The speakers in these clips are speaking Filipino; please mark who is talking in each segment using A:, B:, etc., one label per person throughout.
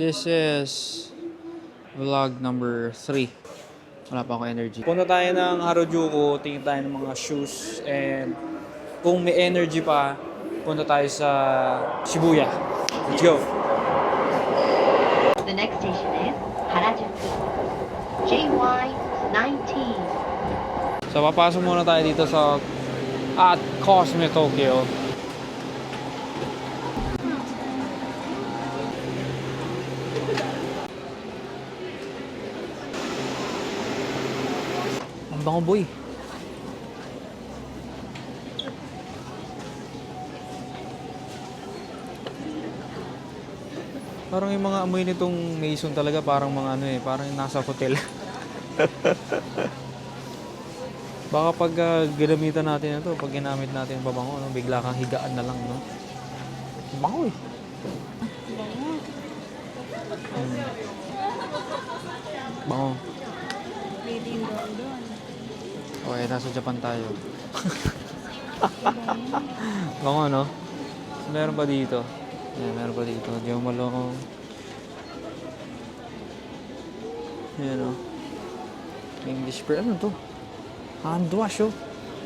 A: This is vlog number 3. Wala pa ako energy. Punta tayo ng Harajuku, tingin tayo ng mga shoes, and kung may energy pa, punta tayo sa Shibuya. Let's go!
B: The next station is Harajuku. JY19.
A: So, papasok muna tayo dito sa at Cosme Tokyo. Ang bango, boy. Parang yung mga amoy nitong Maison talaga parang mga ano eh, parang nasa hotel. Baka pag ginamitan natin ito, pag ginamit natin yung babango, no, bigla kang higaan na lang, no? Bango eh. Bango.
C: Reading doon.
A: Okay, nasa Japan tayo. Bango, no? Meron pa dito. Yan, meron pa dito. Di mo maloko. Yan, no? English prayer. Ano to? Hand wash, oh.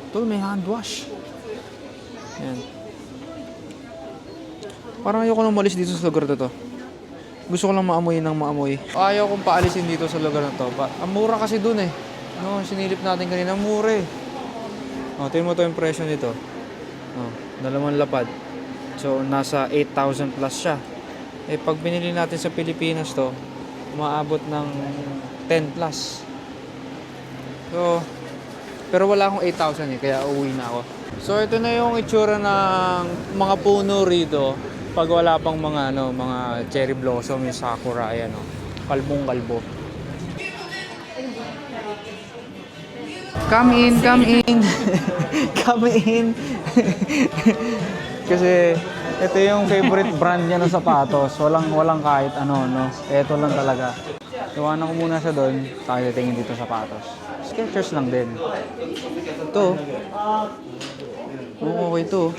A: Ito, may hand wash. Yan. Parang ayoko nang umalis dito sa lugar na to. Gusto ko lang maamoy ng maamoy. Ayaw kong paalisin dito sa lugar na to. Ang mura kasi dun eh. No, sinilip natin kanina, mura eh. Oh, tingnan mo to yung presyo nito. Oh, 2 lapad. So, nasa 8,000 plus siya. Eh, pag binili natin sa Pilipinas to, umaabot ng 10 plus. So, pero wala akong 8,000 eh, kaya uwi na ako. So, ito na yung itsura ng mga puno rito pag wala pang mga mga cherry blossom, yung sakura, ayan oh. Kalbong-kalbo. Come in, come in. Come in. Kasi ito yung favorite brand niya ng sapatos. Walang kahit ano, no. Ito lang talaga. Iwanan ko muna siya doon. Tayo tingin dito sa sapatos. Skechers lang din. Ito. Okay ito.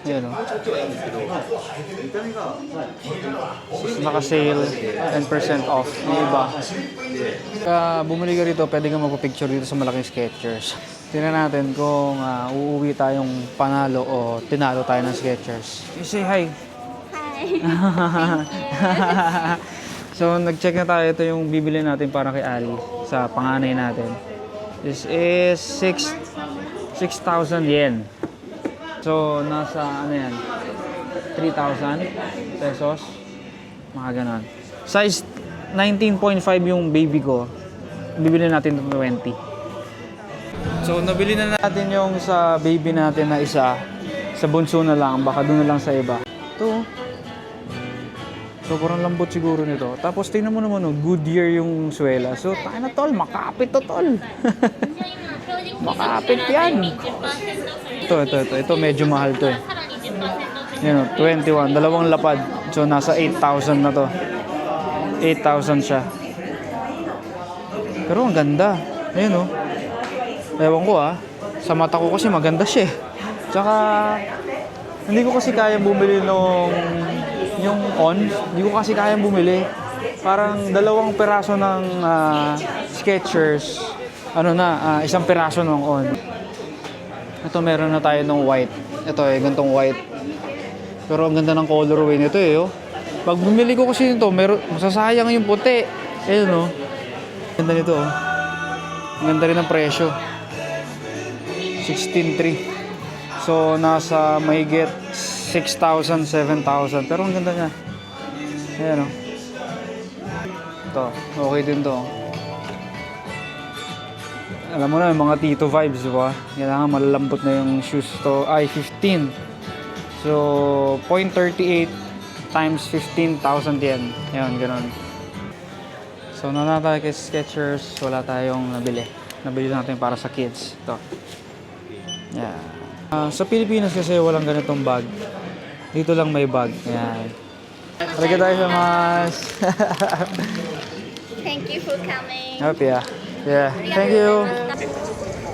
A: Ayan o. Naka-sale, 10% off. Yung iba. Bumili ka rito, pwede ka magpa-picture dito sa malaking Skechers. Tingnan natin kung uuwi tayong panalo o tinalo tayo ng Skechers. You say hi.
C: Hi.
A: So, nag-check na tayo. Ito yung bibili natin para kay Ali sa panganay natin. This is 6,000 yen. So, nasa ano yan? 3,000 pesos. Mga ganon. Size 19.5 yung baby ko. Bibili natin ng 20. So, nabili na natin yung sa baby natin na isa. Sa bunso na lang. Baka doon na lang sa iba. Ito. Sobrang lambot siguro nito. Tapos tingnan mo naman, Goodyear yung suela. So, tayo na tol, makapit to tol. Makapit yan. Ito medyo mahal to eh. Yan o, 21, 2 lapad. So, nasa 8,000 na to. 8,000 siya. Pero ang ganda. Ayun o. Ewan ko sa mata ko kasi maganda siya eh. Tsaka, hindi ko kasi kaya bumili yung on, hindi ko kasi kaya bumili. Parang 2 piraso ng Skechers, isang piraso ng on. Ito meron na tayo ng white. Ito gantong white. Pero ang ganda ng colorway nito oh. Pag bumili ko kasi nito, masasayang yung puti. Ayun Ganda nito Ang ganda rin ng presyo. 16,300. So nasa mahigit 6,000, 7,000. Pero ang ganda niya. Ayan Ito, okay din to. Alam mo na, yung mga Tito vibes, diba? Kailangan malalambot na yung shoes to. Ay, 15. So, 0.38 times 15,000 yen. Ayan, ganun. So, na tayo kay Skechers. Wala tayong nabili. Nabili natin para sa kids. Ito. Yeah. Sa Pilipinas kasi walang ganitong bag. Dito lang may bag. Ayan. Halika tayo sa mas.
C: Thank you for coming.
A: Happy Yeah, thank you.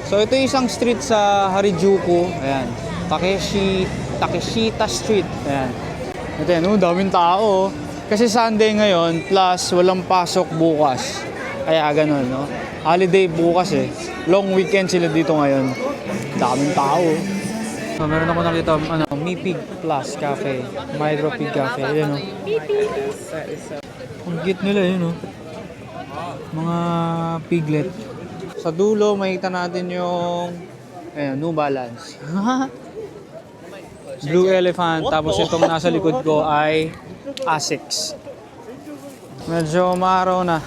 A: So ito yung isang street sa Harajuku. Ayan. Takeshi Takeshita Street. Ayan. Ito yan, daming tao. Kasi Sunday ngayon, plus walang pasok bukas. Kaya ganun, no? Holiday bukas eh. Long weekend sila dito ngayon. Daming tao. So, meron ako nakita, Mipig Plus Cafe. Mydro Pig Cafe. Ayan, no? Ang cute nila, yun, no? Mga piglet. Sa dulo, makikita natin yung New Balance. Blue Elephant. Tapos itong nasa likod ko ay Asics. Medyo maaraw na.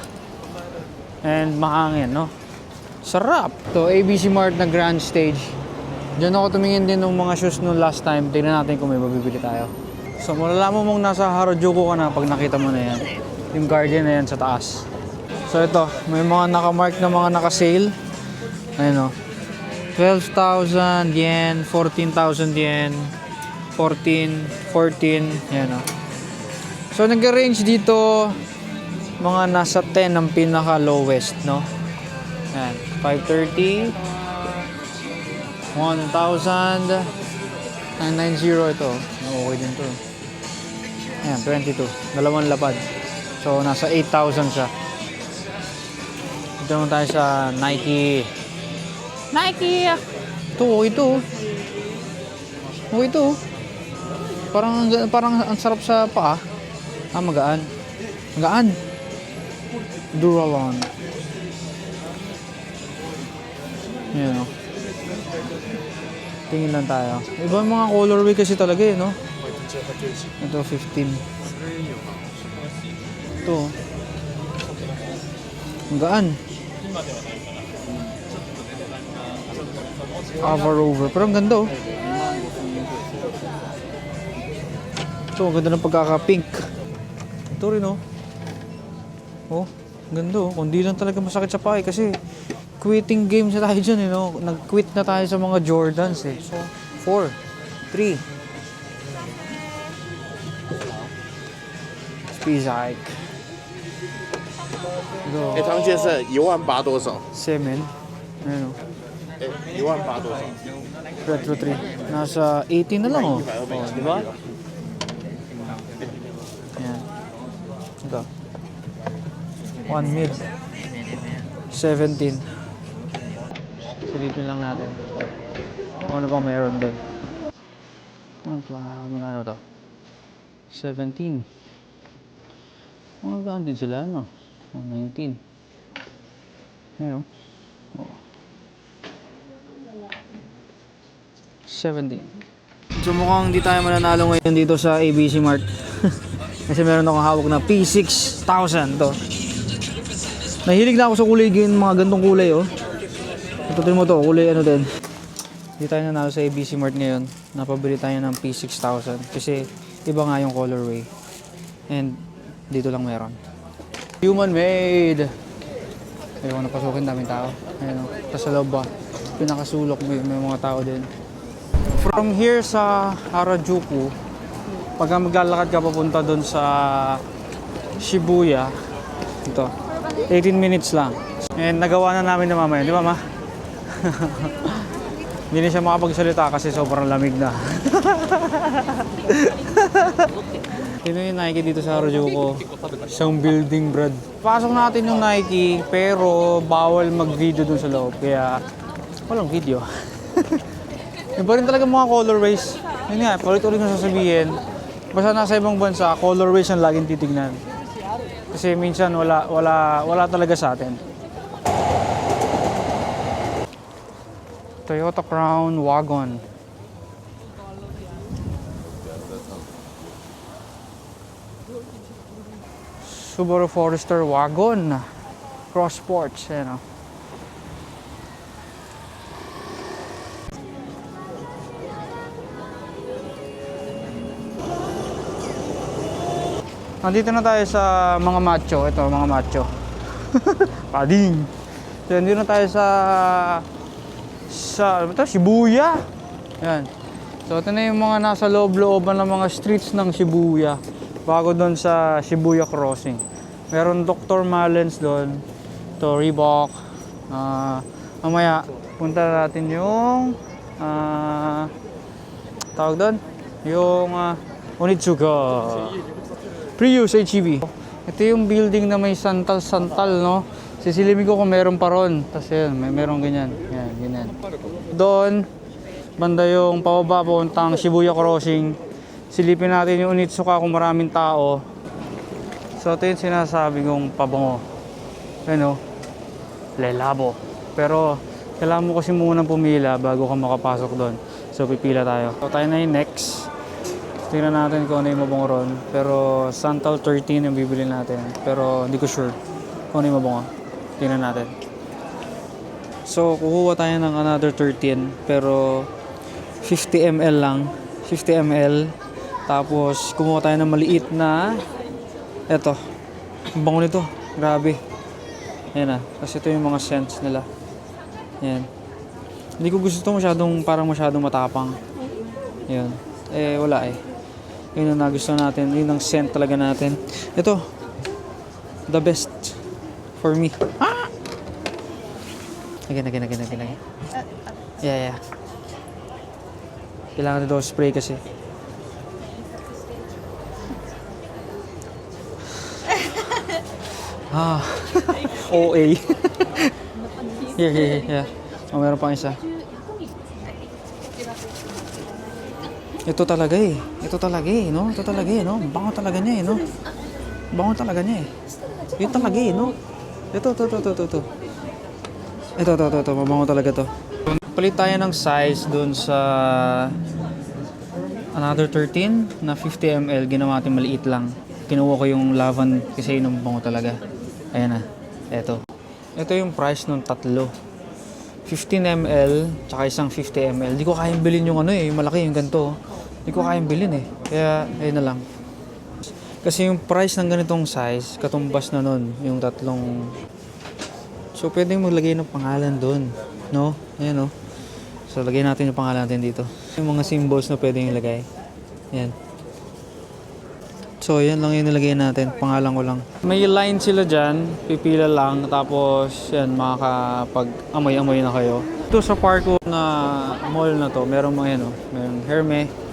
A: And mahangin, no? Sarap! To ABC Mart na Grand Stage. Diyan ako tumingin din ng mga shoes noong last time. Tignan natin kung may mabibili tayo. So malalaman mong nasa Harajuku ka na pag nakita mo na yan. Yung Guardian na yan sa taas. So ito, may mga nakamark na mga naka-sale. Ayun, o. 12,000 yen, 14,000 yen, 14, yan, o. So nag-range dito mga nasa 10 ang pinaka lowest, no? Yan, 530, 1,000, 990 ito. Okay din to. Ayan, 22. Dalawang lapad. So nasa 8,000 siya. Dito naman tayo sa Nike. Nike! Ito, okay ito. Okay ito. Parang ang sarap sa paa. Magaan. Magaan. Duralon. Yan, o. Tingin lang tayo. Iba yung mga colorway kasi talaga eh, no? Ito, 15. Ito. Magaan. Cover over. Pero ang ganda, oh. Ito, ang ganda ng pagkaka-pink. Ito rin, oh. Oh, ang ganda, oh. Kundi lang talaga masakit sa paa, kasi quitting games na tayo dyan, you know? Nag-quit na tayo sa mga Jordans, eh. So, 4, 3. Speed hike. Ito,
D: 哎，唐先生，18000多少？
A: semen. Ayun, oh.
D: 哎，18000多少？
A: Retro 3. Nasa 18 na lang, oh. Oh, di ba? Yan. Ito. 1 mid. 17. Silipin lang natin. Kung ano pang meron doon. Ano to? 17. Mga gaan din sila, no? 19. Ayun. Oh. 17. So mukhang hindi tayo mananalo ngayon dito sa ABC Mart. Kasi meron akong hawak na P6000 to. Nahilig na ako sa kulay green, mga gantong kulay, oh. Itutin mo to, kulay ano din. Hindi tayo nanalo sa ABC Mart ngayon. Napabili tayo ng P6000 kasi iba nga yung colorway. And dito lang meron. Human made. Ayun, napasukin, daming tao. Ayun, tapos sa loob ba, pinakasulok, may mga tao din. From here sa Harajuku, pag maglalakad ka papunta doon sa Shibuya, ito, 18 minutes lang. And nagawa na namin na mamaya, di ba, ma? Hindi na siya makapagsalita kasi sobrang lamig na. Ito yung Nike dito sa Harajuku. Isang building, brad. Pasok natin yung Nike, pero bawal mag-video dun sa loob. Kaya walang video. Iba rin talaga mga colorways. Yun nga, palit-ulit na sasabihin. Basta nasa ibang bansa, colorways ang laging titignan. Kasi minsan wala talaga sa atin. Toyota Crown Wagon. Subaru Forester Wagon. Cross Sports, you know. Nandito na tayo sa mga macho. Ito, mga macho. Pading. So, nandito na tayo sa ano to? Shibuya. Yan. So, ito na yung mga nasa loob-looban ng mga streets ng Shibuya. Bago doon sa Shibuya Crossing. Meron Dr. Martens doon. Ito, Reebok. Mamaya, punta natin yung tawag doon? Yung Onitsuka Prius HEV. Ito yung building na may santal-santal, no? Sisilipin ko kung meron pa ron. Tapos yan, meron ganyan. Yan, ganyan. Doon, banda yung pababa puntang Shibuya Crossing. Silipin natin yung Onitsuka kung maraming tao. So ito yung sinasabi kong pabango. Ano? Lelabo. Pero kailangan mo kasi munang pumila bago ka makapasok doon. So pipila tayo. So tayo na yung next. Tingnan natin kung ano yung mabango ron. Pero Santal 13 yung bibili natin. Pero hindi ko sure kung ano yung mabango. Tingnan natin. So kukuha tayo ng another 13. Pero 50 ml lang. 50 ml. Tapos kumuha tayo ng maliit na eto. Ang bango nito. Grabe. Ayan na. Kasi ito yung mga scents nila. Ayan. Hindi ko gusto ito masyadong matapang. Ayan. Eh wala eh. Yun ang nagustuhan natin. Yun ang scent talaga natin. Ito. The best. For me. Ah! Again. Yeah. Kailangan ito spray kasi. OA. Here. Oh, meron pang isa. Ito talaga eh, no? Bango talaga niya eh, no? Ito talaga eh, no? Ito. Ito, mabango talaga to. Palit tayo ng size dun sa another 13 na 50 ml. Ginawa natin maliit lang. Kinuha ko yung lavan kasi yun ang bango talaga. Ayan na, ito. Ito yung price ng tatlo. 15 ml, tsaka isang 50 ml. Di ko kayang bilhin yung yung malaki, yung ganito. Di ko kayang bilhin eh. Kaya, ayun na lang. Kasi yung price ng ganitong size, katumbas na nun, yung tatlong. So, pwedeng maglagay ng pangalan dun. No? Ayan, no? So, lagay natin yung pangalan natin dito. Yung mga symbols na pwedeng ilagay. Ayan. So, yan lang yung nilagay natin. Pangalan ko lang. May line sila dyan. Pipila lang. Tapos, yan, makakapag-amoy-amoy na kayo. Ito sa Parko na mall na to, merong mga merong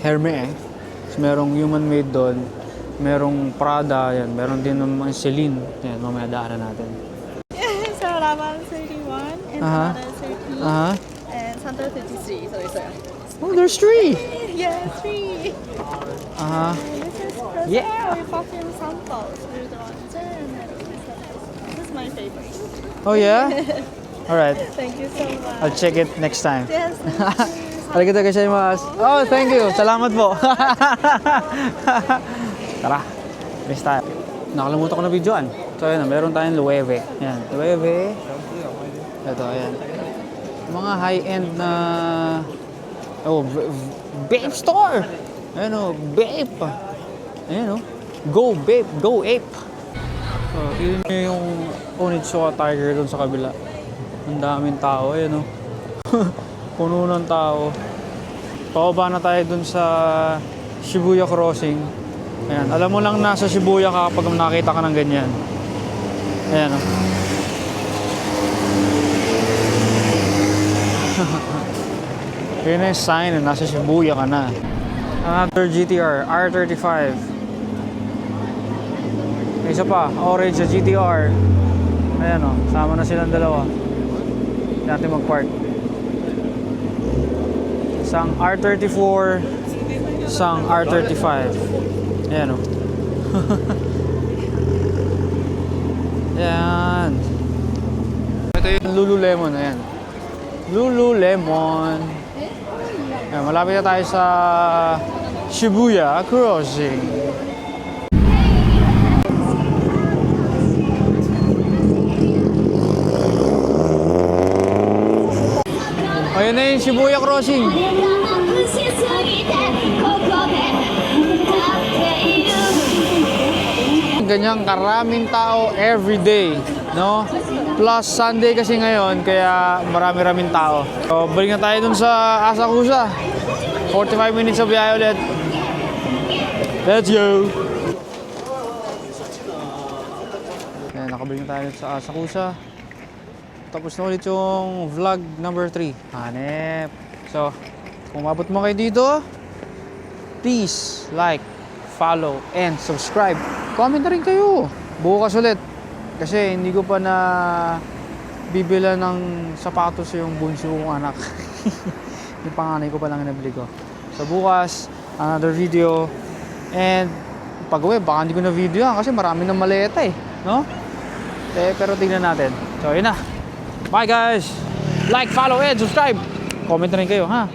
A: Herme eh. So, merong Human Made doon. Merong Prada, yan. Meron din ng mga Celine. Yan, mamaya daanan natin.
C: So Laban 31 and another 30 and Santal 33. So
A: Oh, there's 3!
C: yeah, 3. This is
A: Yeah.
C: perfume samples. This is my favorite.
A: Oh, yeah? Alright.
C: Thank you so much.
A: I'll check it next time.
C: Yes, thank you.
A: Arigatou gozaimasu. Oh, thank you. Salamat po. Tara. Next tayo. Nakalimutan ko na videoan. So, ayan, meron tayong Loewe. Ayan, Loewe. Ito, ayan. Mga high-end na vape store. Ayan o, vape. Ayan o. Go vape, go ape. So, yun yung Onitsuka Tiger doon sa kabila. Ang daming tao, ayan o. Puno ng tao. Pababa na tayo dun sa Shibuya Crossing. Ayan, alam mo lang nasa Shibuya ka kapag nakita ka ng ganyan. Ayan o. Yun na yung sign na nasa Shibuya ka na. Another GTR, R35. May isa pa, orange sa GTR. Ayan o, sama na silang dalawa. Hindi natin mag-park. Isang R34, isang R35. Ayan o. Ayan. Ito yung Lululemon. Ayan. Lululemon. Ayan, malapit na tayo sa Shibuya Crossing. Ayan na yung Shibuya Crossing. Ganyang karaming tao everyday, no? Plus Sunday kasi ngayon, kaya marami-raming tao. So, balik na tayo dun sa Asakusa. 45 minutes sa biyahe ulit. Let's go! Ayan, nakabalik na tayo sa Asakusa. Tapos na ulit yung vlog number 3. Hanep. So, kung mabot mo kayo dito, please like, follow, and subscribe. Comment na rin kayo. Bukas ulit. Kasi hindi ko pa na bibila ng sapatos yung bunso kong anak. Yung panganay ko pa lang nabili ko. So bukas, another video. And pag-uwi, baka hindi ko na video yan kasi marami ng maleta eh. No? Pero tingnan natin. So yun na. Bye guys! Like, follow, and subscribe. Comment na rin kayo ha.